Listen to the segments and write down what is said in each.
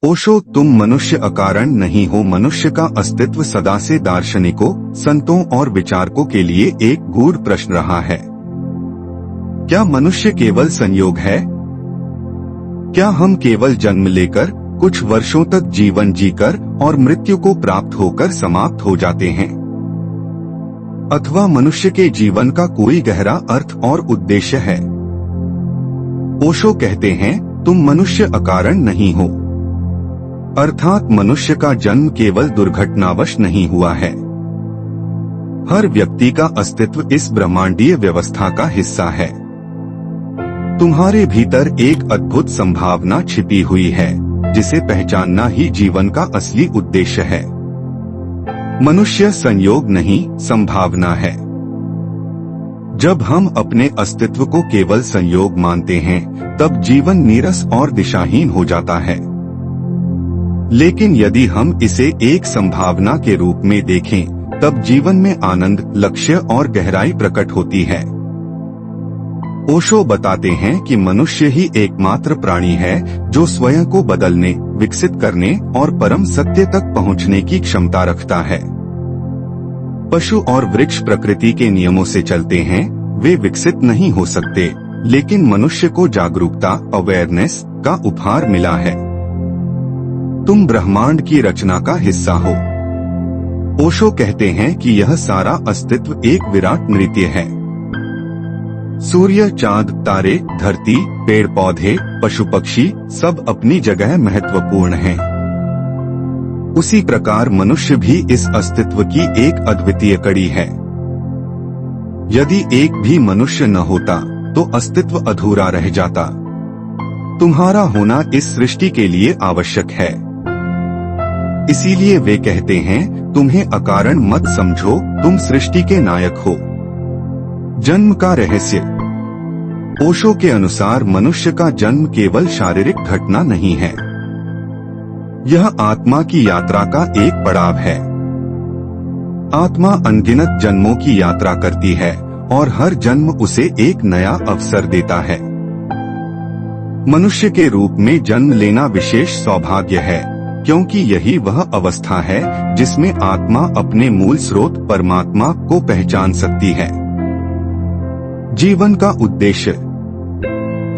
ओशो, तुम मनुष्य अकारण नहीं हो। मनुष्य का अस्तित्व सदा से दार्शनिकों, संतों और विचारकों के लिए एक गूढ़ प्रश्न रहा है। क्या मनुष्य केवल संयोग है? क्या हम केवल जन्म लेकर, कुछ वर्षों तक जीवन जीकर और मृत्यु को प्राप्त होकर समाप्त हो जाते हैं? अथवा मनुष्य के जीवन का कोई गहरा अर्थ और उद्देश्य है? ओशो कहते हैं, तुम मनुष्य अकारण नहीं हो। अर्थात मनुष्य का जन्म केवल दुर्घटनावश नहीं हुआ है। हर व्यक्ति का अस्तित्व इस ब्रह्मांडीय व्यवस्था का हिस्सा है। तुम्हारे भीतर एक अद्भुत संभावना छिपी हुई है, जिसे पहचानना ही जीवन का असली उद्देश्य है। मनुष्य संयोग नहीं, संभावना है। जब हम अपने अस्तित्व को केवल संयोग मानते हैं, तब जीवन नीरस और दिशाहीन हो जाता है। लेकिन यदि हम इसे एक संभावना के रूप में देखें, तब जीवन में आनंद, लक्ष्य और गहराई प्रकट होती है। ओशो बताते हैं कि मनुष्य ही एकमात्र प्राणी है जो स्वयं को बदलने, विकसित करने और परम सत्य तक पहुंचने की क्षमता रखता है। पशु और वृक्ष प्रकृति के नियमों से चलते हैं, वे विकसित नहीं हो सकते, लेकिन मनुष्य को जागरूकता, अवेयरनेस का उपहार मिला है। तुम ब्रह्मांड की रचना का हिस्सा हो। ओशो कहते हैं कि यह सारा अस्तित्व एक विराट नृत्य है। सूर्य, चांद, तारे, धरती, पेड़ पौधे, पशु पक्षी सब अपनी जगह महत्वपूर्ण हैं। उसी प्रकार मनुष्य भी इस अस्तित्व की एक अद्वितीय कड़ी है। यदि एक भी मनुष्य न होता तो अस्तित्व अधूरा रह जाता। तुम्हारा होना इस सृष्टि के लिए आवश्यक है। इसीलिए वे कहते हैं, तुम्हें अकारण मत समझो, तुम सृष्टि के नायक हो। जन्म का रहस्य। ओशो के अनुसार मनुष्य का जन्म केवल शारीरिक घटना नहीं है। यह आत्मा की यात्रा का एक पड़ाव है। आत्मा अनगिनत जन्मों की यात्रा करती है और हर जन्म उसे एक नया अवसर देता है। मनुष्य के रूप में जन्म लेना विशेष सौभाग्य है, क्योंकि यही वह अवस्था है जिसमें आत्मा अपने मूल स्रोत परमात्मा को पहचान सकती है। जीवन का उद्देश्य।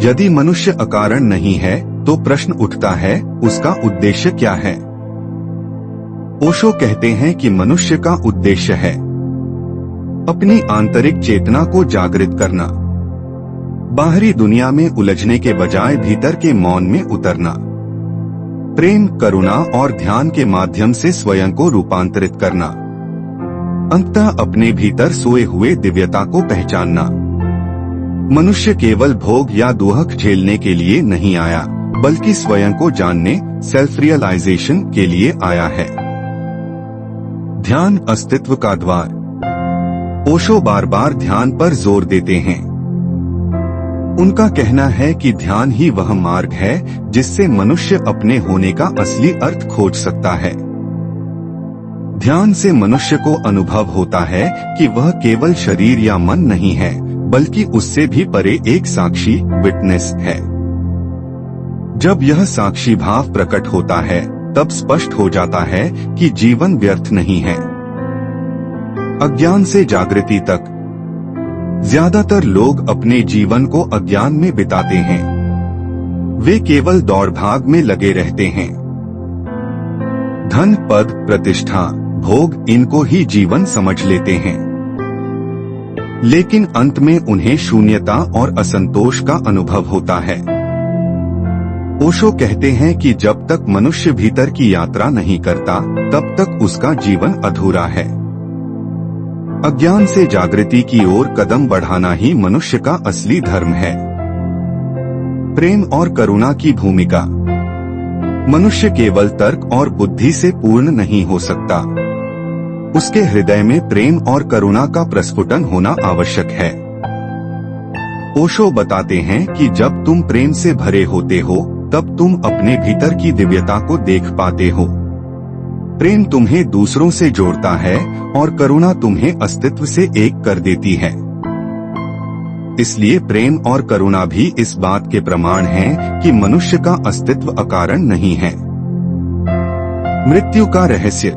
यदि मनुष्य अकारण नहीं है, तो प्रश्न उठता है, उसका उद्देश्य क्या है? ओशो कहते हैं कि मनुष्य का उद्देश्य है अपनी आंतरिक चेतना को जागृत करना, बाहरी दुनिया में उलझने के बजाय भीतर के मौन में उतरना, प्रेम, करुणा और ध्यान के माध्यम से स्वयं को रूपांतरित करना, अंततः अपने भीतर सोए हुए दिव्यता को पहचानना। मनुष्य केवल भोग या दुहक झेलने के लिए नहीं आया, बल्कि स्वयं को जानने, सेल्फ रियलाइजेशन के लिए आया है। ध्यान अस्तित्व का द्वार। ओशो बार बार ध्यान पर जोर देते हैं। उनका कहना है कि ध्यान ही वह मार्ग है जिससे मनुष्य अपने होने का असली अर्थ खोज सकता है। ध्यान से मनुष्य को अनुभव होता है कि वह केवल शरीर या मन नहीं है, बल्कि उससे भी परे एक साक्षी, विटनेस है। जब यह साक्षी भाव प्रकट होता है, तब स्पष्ट हो जाता है कि जीवन व्यर्थ नहीं है। अज्ञान से जागृति तक। ज्यादातर लोग अपने जीवन को अज्ञान में बिताते हैं। वे केवल दौड़ भाग में लगे रहते हैं। धन, पद, प्रतिष्ठा, भोग, इनको ही जीवन समझ लेते हैं। लेकिन अंत में उन्हें शून्यता और असंतोष का अनुभव होता है। ओशो कहते हैं कि जब तक मनुष्य भीतर की यात्रा नहीं करता, तब तक उसका जीवन अधूरा है। अज्ञान से जागृति की ओर कदम बढ़ाना ही मनुष्य का असली धर्म है। प्रेम और करुणा की भूमिका। मनुष्य केवल तर्क और बुद्धि से पूर्ण नहीं हो सकता। उसके हृदय में प्रेम और करुणा का प्रस्फुटन होना आवश्यक है। ओशो बताते हैं कि जब तुम प्रेम से भरे होते हो, तब तुम अपने भीतर की दिव्यता को देख पाते हो। प्रेम तुम्हें दूसरों से जोड़ता है और करुणा तुम्हें अस्तित्व से एक कर देती है। इसलिए प्रेम और करुणा भी इस बात के प्रमाण हैं कि मनुष्य का अस्तित्व अकारण नहीं है। मृत्यु का रहस्य।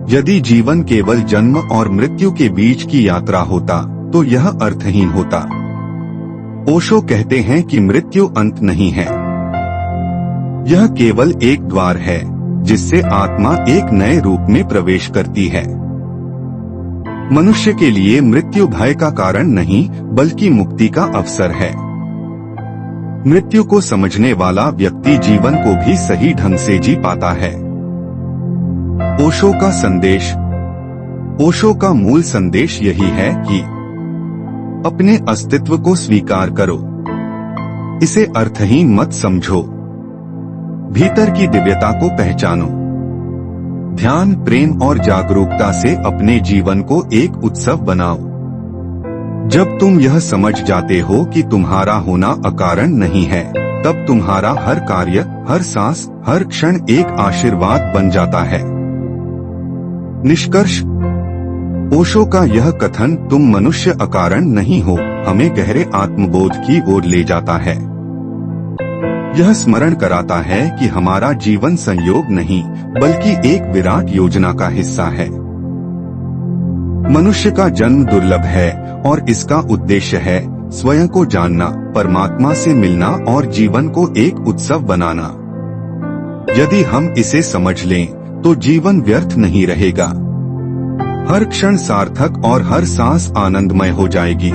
यदि जीवन केवल जन्म और मृत्यु के बीच की यात्रा होता तो यह अर्थहीन होता। ओशो कहते हैं कि मृत्यु अंत नहीं है, यह केवल एक द्वार है जिससे आत्मा एक नए रूप में प्रवेश करती है। मनुष्य के लिए मृत्यु भय का कारण नहीं बल्कि मुक्ति का अवसर है। मृत्यु को समझने वाला व्यक्ति जीवन को भी सही ढंग से जी पाता है। ओशो का संदेश। ओशो का मूल संदेश यही है कि अपने अस्तित्व को स्वीकार करो, इसे अर्थहीन मत समझो, भीतर की दिव्यता को पहचानो। ध्यान, प्रेम और जागरूकता से अपने जीवन को एक उत्सव बनाओ। जब तुम यह समझ जाते हो कि तुम्हारा होना अकारण नहीं है, तब तुम्हारा हर कार्य, हर सांस, हर क्षण एक आशीर्वाद बन जाता है। निष्कर्ष। ओशो का यह कथन तुम मनुष्य अकारण नहीं हो हमें गहरे आत्मबोध की ओर ले जाता है। यह स्मरण कराता है कि हमारा जीवन संयोग नहीं बल्कि एक विराट योजना का हिस्सा है। मनुष्य का जन्म दुर्लभ है और इसका उद्देश्य है स्वयं को जानना, परमात्मा से मिलना और जीवन को एक उत्सव बनाना। यदि हम इसे समझ लें तो जीवन व्यर्थ नहीं रहेगा। हर क्षण सार्थक और हर सांस आनंदमय हो जाएगी।